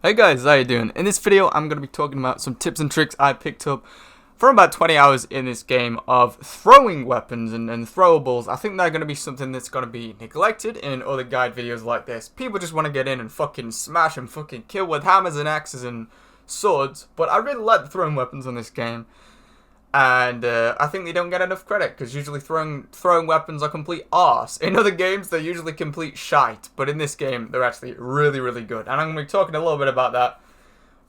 Hey guys, how you doing? In this video, I'm going to be talking about some tips and tricks I picked up from about 20 hours in this game of throwing weapons and throwables. I think they're going to be something that's going to be neglected in other guide videos like this. People just want to get in and fucking smash and fucking kill with hammers and axes and swords, but I really like the throwing weapons on this game. And I think they don't get enough credit, because usually throwing weapons are complete arse. In other games, they're usually complete shite, but in this game, they're actually really, really good. And I'm going to be talking a little bit about that,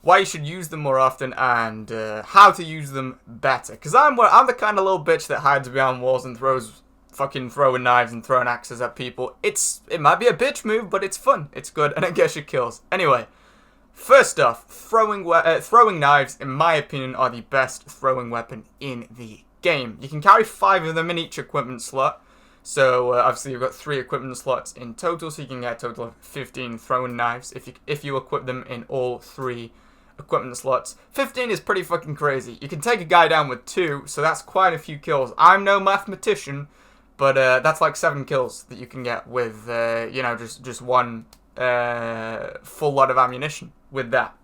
why you should use them more often, and how to use them better. Because I'm the kind of little bitch that hides behind walls and throws fucking throwing knives and throwing axes at people. It might be a bitch move, but it's fun, it's good, and it gets you kills. Anyway. First off, throwing knives, in my opinion, are the best throwing weapon in the game. You can carry 5 of them in each equipment slot. So, obviously, you've got 3 equipment slots in total, so you can get a total of 15 throwing knives if you equip them in all 3 equipment slots. 15 is pretty fucking crazy. You can take a guy down with 2, so that's quite a few kills. I'm no mathematician, but that's like 7 kills that you can get with, just one full lot of ammunition with that.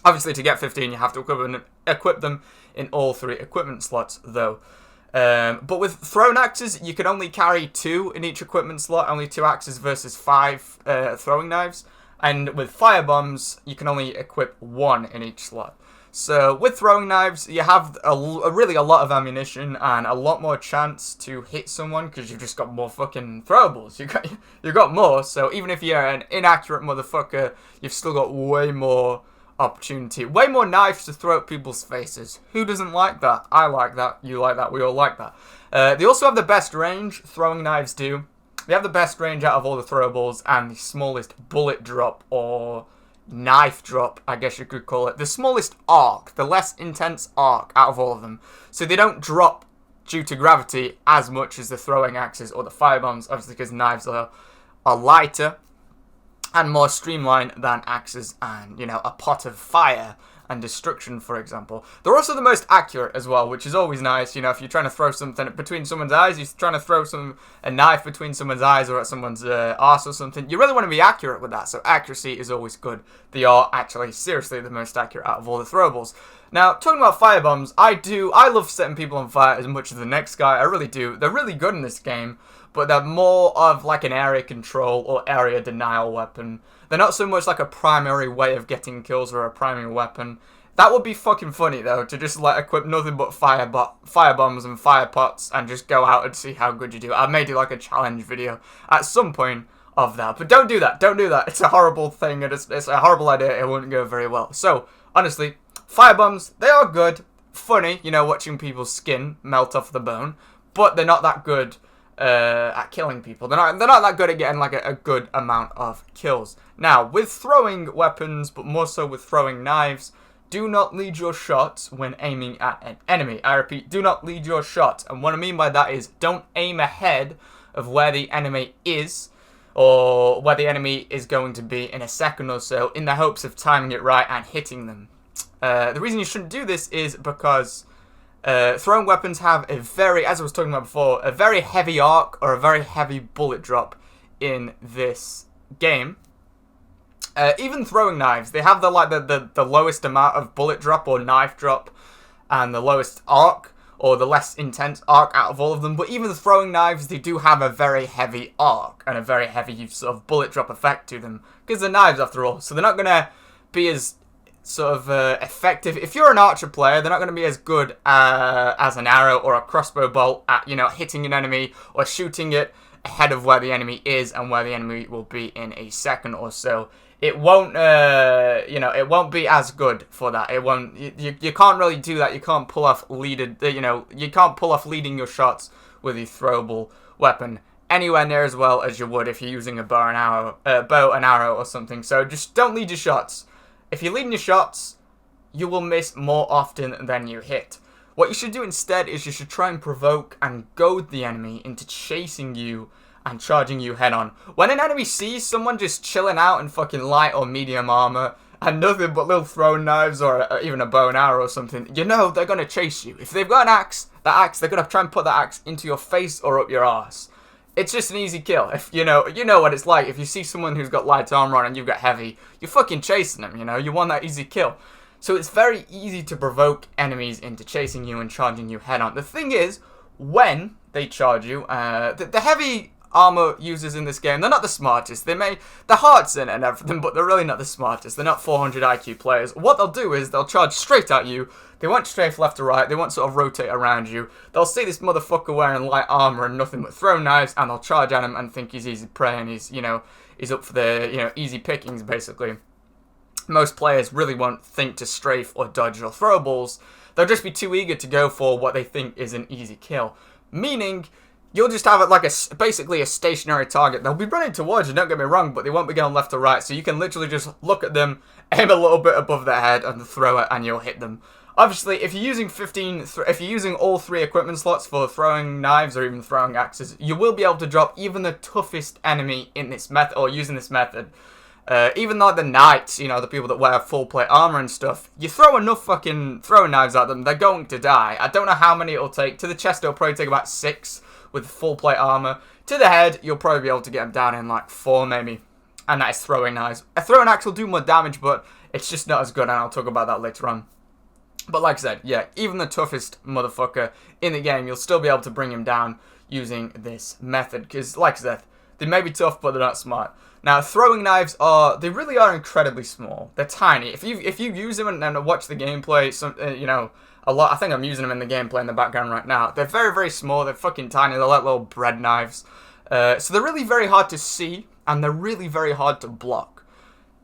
Obviously, to get 15, you have to equip them in all 3 equipment slots, though. But with thrown axes, you can only carry 2 in each equipment slot, only 2 axes versus 5 throwing knives. And with fire bombs, you can only equip 1 in each slot. So with throwing knives, you have really a lot of ammunition and a lot more chance to hit someone, because you've just got more fucking throwables. You got more, so even if you're an inaccurate motherfucker, you've still got way more opportunity, way more knives to throw at people's faces. Who doesn't like that? I like that. You like that. We all like that. They also have the best range. Throwing knives do. They have the best range out of all the throwables and the smallest bullet drop, or knife drop, I guess you could call it. The smallest arc, the less intense arc out of all of them. So they don't drop due to gravity as much as the throwing axes or the fire bombs, obviously, because knives are lighter and more streamlined than axes and, a pot of fire and destruction, for example. They're also the most accurate as well, which is always nice. If you're trying to throw something between someone's eyes, you're trying to throw a knife between someone's eyes or at someone's arse or something, you really want to be accurate with that, so accuracy is always good. They are actually seriously the most accurate out of all the throwables. Now, talking about fire bombs, I love setting people on fire as much as the next guy, I really do. They're really good in this game, but they're more of like an area control or area denial weapon. They're not so much like a primary way of getting kills or a primary weapon. That would be fucking funny, though, to just equip nothing but fire bombs and fire pots and just go out and see how good you do. I may do like a challenge video at some point of that, but don't do that. Don't do that. It's a horrible thing, and it's a horrible idea. It wouldn't go very well. So, honestly, fire bombs, they are good, funny, watching people's skin melt off the bone, but they're not that good at killing people. They're not that good at getting like a good amount of kills. Now, with throwing weapons, but more so with throwing knives, do not lead your shots when aiming at an enemy. I repeat, do not lead your shots. And what I mean by that is, don't aim ahead of where the enemy is, or where the enemy is going to be in a second or so, in the hopes of timing it right and hitting them. The reason you shouldn't do this is because throwing weapons have as I was talking about before, a very heavy arc or a very heavy bullet drop in this game. Even throwing knives, they have the lowest amount of bullet drop or knife drop, and the lowest arc or the less intense arc out of all of them. But even the throwing knives, they do have a very heavy arc and a very heavy sort of bullet drop effect to them, because they're knives after all. So they're not gonna be as sort of effective. If you're an archer player, they're not going to be as good as an arrow or a crossbow bolt at hitting an enemy or shooting it ahead of where the enemy is and where the enemy will be in a second or so. It won't it won't be as good for that. It won't. You can't really do that. You can't pull off you can't pull off leading your shots with a throwable weapon anywhere near as well as you would if you're using a bow and arrow or something. So just don't lead your shots. If you're leading your shots, you will miss more often than you hit. What you should do instead is you should try and provoke and goad the enemy into chasing you and charging you head on. When an enemy sees someone just chilling out in fucking light or medium armor and nothing but little throwing knives or even a bow and arrow or something, they're going to chase you. If they've got an axe, they're going to try and put that axe into your face or up your arse. it's just an easy kill. If you know what it's like. If you see someone who's got light armor on and you've got heavy, you're fucking chasing them, you want that easy kill. So it's very easy to provoke enemies into chasing you and charging you head on. The thing is, when they charge you, the heavy armor users in this game, they're not the smartest. They're hearts in it and everything, but they're really not the smartest. They're not 400 IQ players. What they'll do is they'll charge straight at you. They won't strafe left or right. They won't sort of rotate around you. They'll see this motherfucker wearing light armor and nothing but throwing knives, and they'll charge at him and think he's easy prey and he's up for the easy pickings basically. Most players really won't think to strafe or dodge or throw balls. They'll just be too eager to go for what they think is an easy kill. Meaning, you'll just have it like basically a stationary target. They'll be running towards you, don't get me wrong, but they won't be going left or right. So you can literally just look at them, aim a little bit above their head, and throw it, and you'll hit them. Obviously, if you're using all 3 equipment slots for throwing knives or even throwing axes, you will be able to drop even the toughest enemy in this method, or using this method. Even though the knights, the people that wear full plate armor and stuff, you throw enough fucking throwing knives at them, they're going to die. I don't know how many it'll take. To the chest, it'll probably take about 6 with full plate armor. To the head, you'll probably be able to get them down in like 4 maybe. And that is throwing knives. A throwing axe will do more damage, but it's just not as good, and I'll talk about that later on. But like I said, yeah, even the toughest motherfucker in the game, you'll still be able to bring him down using this method. Because, like I said, they may be tough, but they're not smart. Now, throwing knives they really are incredibly small. They're tiny. If you use them and watch the gameplay, a lot. I think I'm using them in the gameplay in the background right now. They're very, very small. They're fucking tiny. They're like little bread knives. So they're really very hard to see, and they're really very hard to block.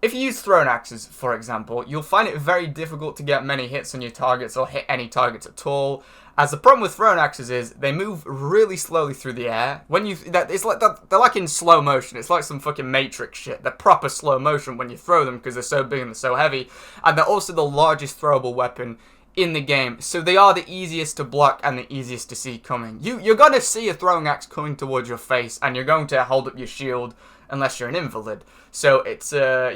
If you use throwing axes, for example, you'll find it very difficult to get many hits on your targets or hit any targets at all. As the problem with throwing axes is they move really slowly through the air. They're like in slow motion. It's like some fucking Matrix shit. They're proper slow motion when you throw them because they're so big and they're so heavy. And they're also the largest throwable weapon in the game. So they are the easiest to block and the easiest to see coming. You're going to see a throwing axe coming towards your face, and you're going to hold up your shield unless you're an invalid. So it's, they're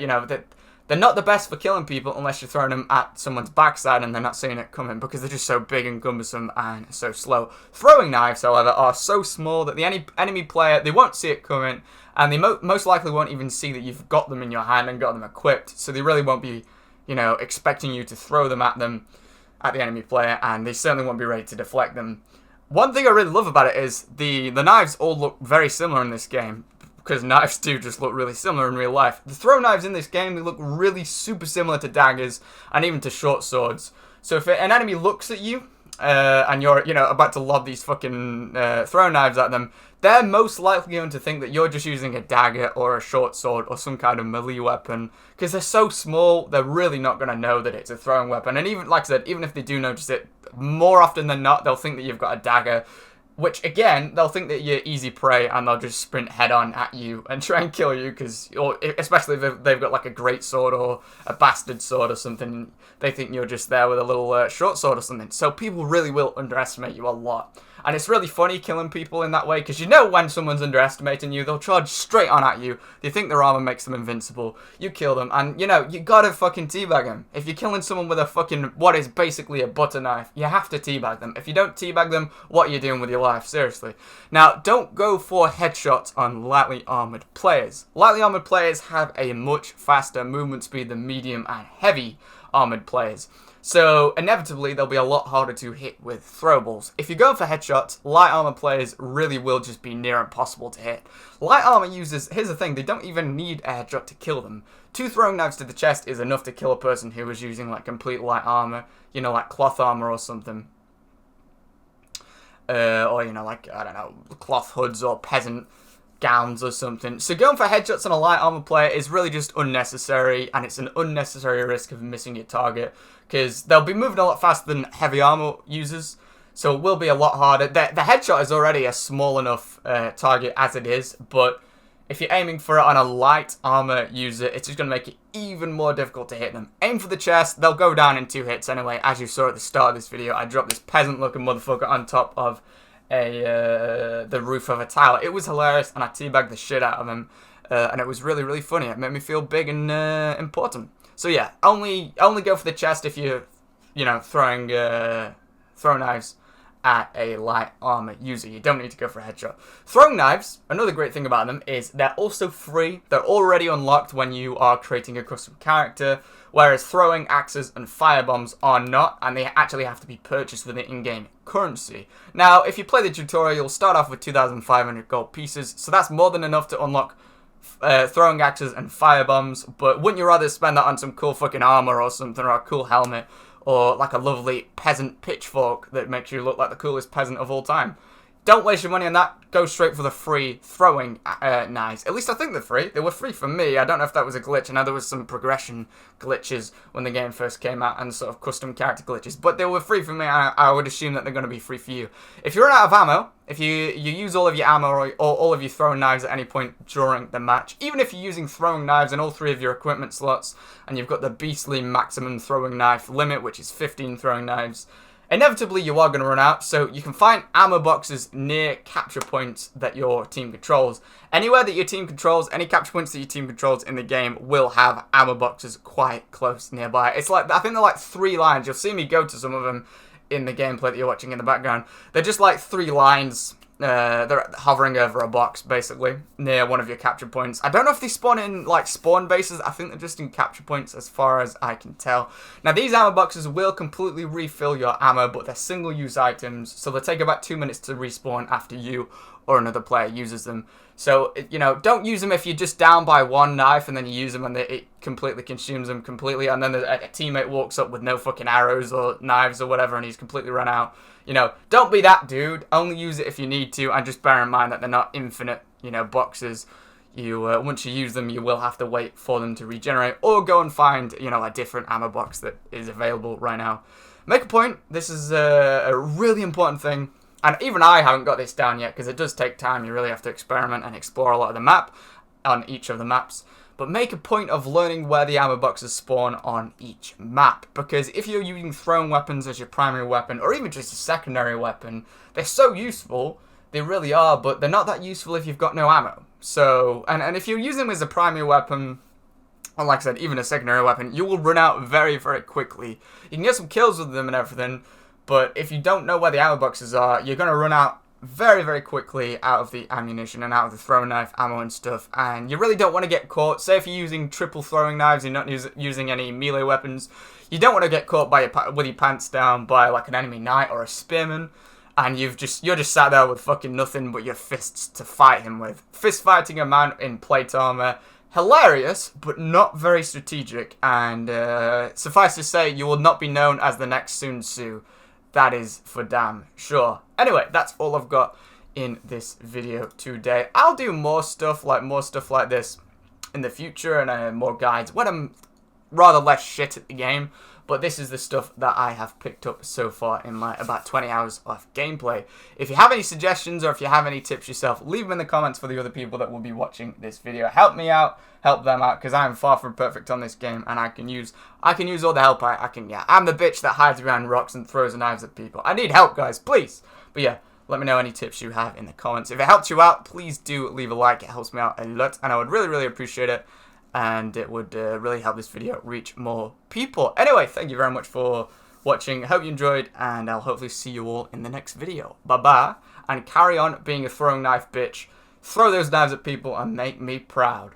not the best for killing people unless you're throwing them at someone's backside and they're not seeing it coming because they're just so big and cumbersome and so slow. Throwing knives, however, are so small that the enemy player, they won't see it coming, and they most likely won't even see that you've got them in your hand and got them equipped. So they really won't be, expecting you to throw them at the enemy player, and they certainly won't be ready to deflect them. One thing I really love about it is the knives all look very similar in this game, because knives do just look really similar in real life. The throw knives in this game, they look really super similar to daggers and even to short swords. So if an enemy looks at you and you're about to lob these fucking throw knives at them, they're most likely going to think that you're just using a dagger or a short sword or some kind of melee weapon, because they're so small, they're really not going to know that it's a throwing weapon. And even, like I said, even if they do notice it, more often than not, they'll think that you've got a dagger, which, again, they'll think that you're easy prey, and they'll just sprint head-on at you and try and kill you, especially if they've got, like, a great sword or a bastard sword or something. They think you're just there with a little short sword or something. So people really will underestimate you a lot. And it's really funny killing people in that way, because when someone's underestimating you, they'll charge straight on at you. They think their armor makes them invincible. You kill them, and, you gotta fucking teabag them. If you're killing someone with a fucking, what is basically a butter knife, you have to teabag them. If you don't teabag them, what are you doing with your life? Seriously. Now, don't go for headshots on lightly armored players. Lightly armored players have a much faster movement speed than medium and heavy armored players. So, inevitably, they'll be a lot harder to hit with throwables. If you're going for headshots, light armor players really will just be near impossible to hit. Light armor users, here's the thing, they don't even need a headshot to kill them. 2 throwing knives to the chest is enough to kill a person who is using, like, complete light armor, like cloth armor or something. Or, like, I don't know, cloth hoods or peasant gowns or something. So going for headshots on a light armor player is really just unnecessary, and it's an unnecessary risk of missing your target, because they'll be moving a lot faster than heavy armor users, so it will be a lot harder. The headshot is already a small enough target as it is, but if you're aiming for it on a light armor user, it's just going to make it even more difficult to hit them. Aim for the chest, they'll go down in 2 hits anyway. As you saw at the start of this video, I dropped this peasant looking motherfucker on top of the roof of a tower. It was hilarious, and I teabagged the shit out of him, and it was really, really funny. It made me feel big and important. So yeah, only go for the chest if you're, throwing knives at a light armor user. You don't need to go for a headshot. Throwing knives, another great thing about them is they're also free. They're already unlocked when you are creating a custom character, whereas throwing axes and fire bombs are not, and they actually have to be purchased with the in-game currency. Now, if you play the tutorial, you'll start off with 2,500 gold pieces, so that's more than enough to unlock throwing axes and fire bombs, but wouldn't you rather spend that on some cool fucking armor or something, or a cool helmet, or like a lovely peasant pitchfork that makes you look like the coolest peasant of all time? Don't waste your money on that. Go straight for the free throwing knives. At least I think they're free. They were free for me. I don't know if that was a glitch. I know there was some progression glitches when the game first came out and sort of custom character glitches. But they were free for me, and I would assume that they're going to be free for you. If you run out of ammo, if you use all of your ammo or all of your throwing knives at any point during the match, even if you're using throwing knives in all 3 of your equipment slots, and you've got the beastly maximum throwing knife limit, which is 15 throwing knives, inevitably you are going to run out, so you can find ammo boxes near capture points that your team controls. Anywhere that your team controls, any capture points that your team controls in the game will have ammo boxes quite close nearby. It's like, I think they're like 3 lines. You'll see me go to some of them in the gameplay that you're watching in the background. They're just like 3 lines. They're hovering over a box, basically, near one of your capture points. I don't know if they spawn in, like, spawn bases. I think they're just in capture points, as far as I can tell. Now, these ammo boxes will completely refill your ammo, but they're single-use items, so they'll take about 2 minutes to respawn after you or another player uses them. So, you know, don't use them if you're just down by 1 knife and then you use them and it completely consumes them completely, and then a teammate walks up with no fucking arrows or knives or whatever and he's completely run out. You know, don't be that dude. Only use it if you need to, and just bear in mind that they're not infinite, you know, boxes. You once you use them, you will have to wait for them to regenerate, or go and find, you know, a different ammo box that is available right now. Make a point. This is a really important thing, and even I haven't got this down yet because it does take time. You really have to experiment and explore a lot of the map on each of the maps. But make a point of learning where the ammo boxes spawn on each map, because if you're using throwing weapons as your primary weapon, or even just a secondary weapon, they're so useful, they really are, but they're not that useful if you've got no ammo. So, and if you use them as a primary weapon, or like I said, even a secondary weapon, you will run out very, very quickly. You can get some kills with them and everything, but if you don't know where the ammo boxes are, you're going to run out very, very quickly out of the ammunition and out of the throwing knife ammo and stuff, and you really don't want to get caught. Say if you're using triple throwing knives, you're not using any melee weapons, you don't want to get caught with your pants down by like an enemy knight or a spearman, and you're just sat there with fucking nothing but your fists to fight him with. Fist fighting a man in plate armor, hilarious, but not very strategic, and suffice to say, you will not be known as the next Sun Tzu. That is for damn sure. Anyway, that's all I've got in this video today. I'll do more stuff like this in the future, and more guides when I'm rather less shit at the game. But this is the stuff that I have picked up so far in my about 20 hours of gameplay. If you have any suggestions or if you have any tips yourself, leave them in the comments for the other people that will be watching this video. Help me out, help them out, because I'm far from perfect on this game, and I can use all the help I can get. I'm the bitch that hides behind rocks and throws knives at people. I need help, guys, please. But yeah, let me know any tips you have in the comments. If it helped you out, please do leave a like. It helps me out a lot, and I would really, really appreciate it. And it would really help this video reach more people. Anyway, thank you very much for watching. I hope you enjoyed, and I'll hopefully see you all in the next video. Bye-bye, and carry on being a throwing knife bitch. Throw those knives at people and make me proud.